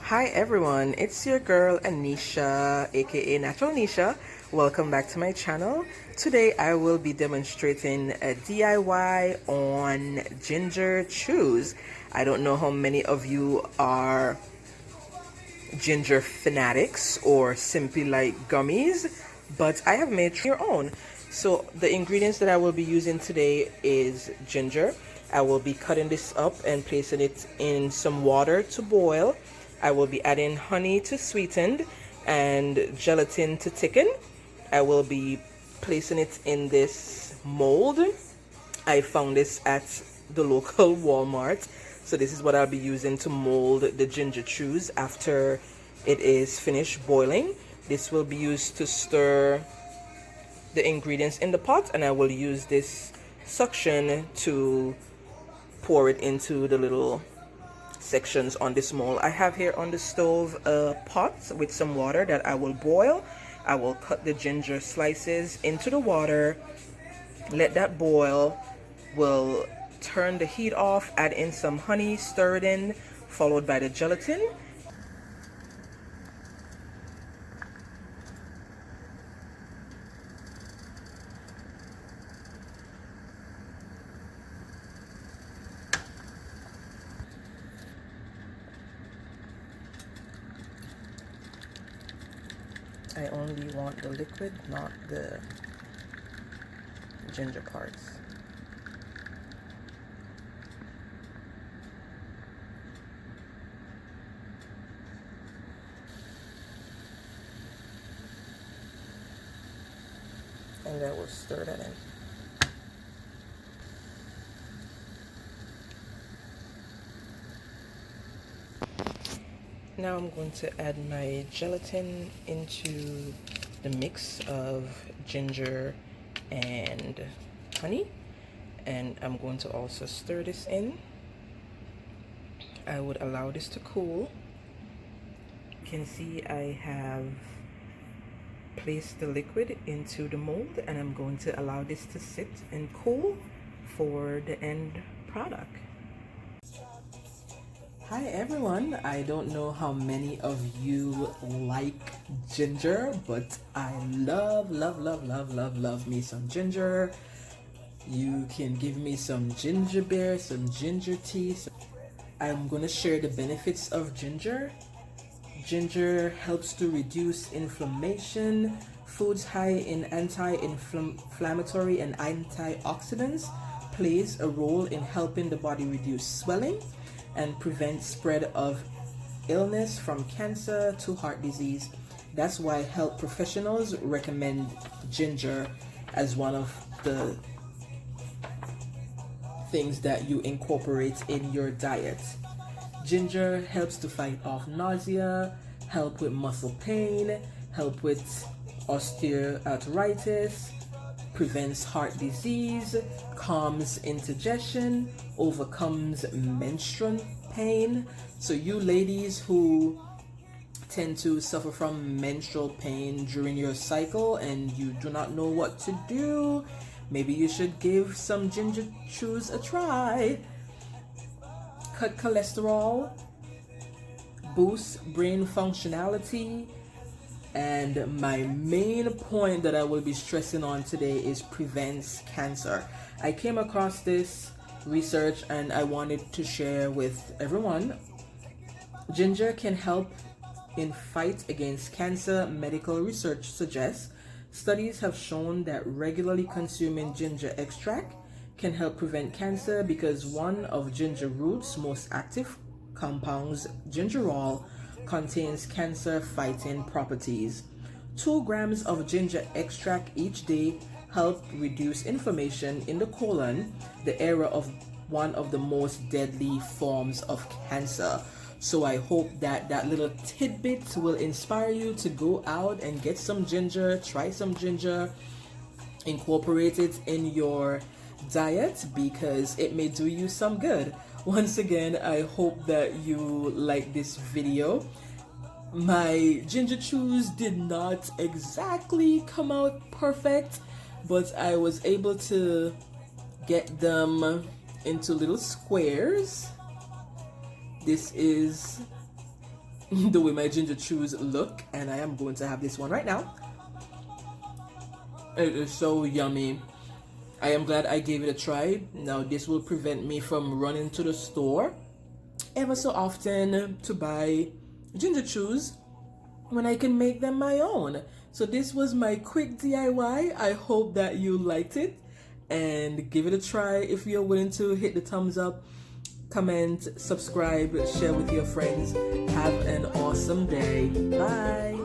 Hi everyone, it's your girl Anisha, aka Natturalnesha. Welcome back to my channel. Today I will be demonstrating a DIY on ginger chews. I don't know how many of you are ginger fanatics or simply like gummies, but I have made your own. So the ingredients that I will be using today is ginger. I will be cutting this up and placing it in some water to boil. I will be adding honey to sweeten and gelatin to thicken. I will be placing it in this mold. I found this at the local Walmart. So this is what I'll be using to mold the ginger chews after it is finished boiling. This will be used to stir the ingredients in the pot, and I will use this suction to pour it into the little sections on this mold. I have here on the stove a pot with some water that I will boil. I will cut the ginger slices into the water, let that boil. We'll turn the heat off, add in some honey, stir it in, followed by the gelatin. I only want the liquid, not the ginger parts. And I will stir that in. Now I'm going to add my gelatin into the mix of ginger and honey, and I'm going to also stir this in. I would allow this to cool. You can see I have placed the liquid into the mold, and I'm going to allow this to sit and cool for the end product. Hi everyone, I don't know how many of you like ginger, but I love me some ginger. You can give me some ginger beer, some ginger tea. I'm gonna share the benefits of ginger. Ginger helps to reduce inflammation. Foods high in anti-inflammatory and antioxidants plays a role in helping the body reduce swelling and prevent spread of illness from cancer to heart disease. That's why health professionals recommend ginger as one of the things that you incorporate in your diet. Ginger helps to fight off nausea, help with muscle pain, help with osteoarthritis, prevents heart disease, calms indigestion, overcomes menstrual pain. So you ladies who tend to suffer from menstrual pain during your cycle and you do not know what to do, maybe you should give some ginger chews a try. Cut cholesterol, boost brain functionality, and my main point that I will be stressing on today is prevents cancer. I came across this research and I wanted to share with everyone. Ginger can help in fight against cancer. Medical research suggests studies have shown that regularly consuming ginger extract can help prevent cancer because one of ginger root's most active compounds, gingerol, contains cancer-fighting properties. 2 grams of ginger extract each day help reduce inflammation in the colon, the area of one of the most deadly forms of cancer. So I hope that that little tidbit will inspire you to go out and get some ginger, try some ginger, incorporate it in your diet because it may do you some good. Once again, I hope that you like this video. My ginger chews did not exactly come out perfect, but I was able to get them into little squares This is the way my ginger chews look, and I am going to have this one right now. It is so yummy. I am glad I gave it a try. Now this will prevent me from running to the store ever so often to buy ginger chews when I can make them my own. So this was my quick DIY. I hope that you liked it, and give it a try. If you're willing to, hit the thumbs up, comment, subscribe, share with your friends. Have an awesome day. Bye.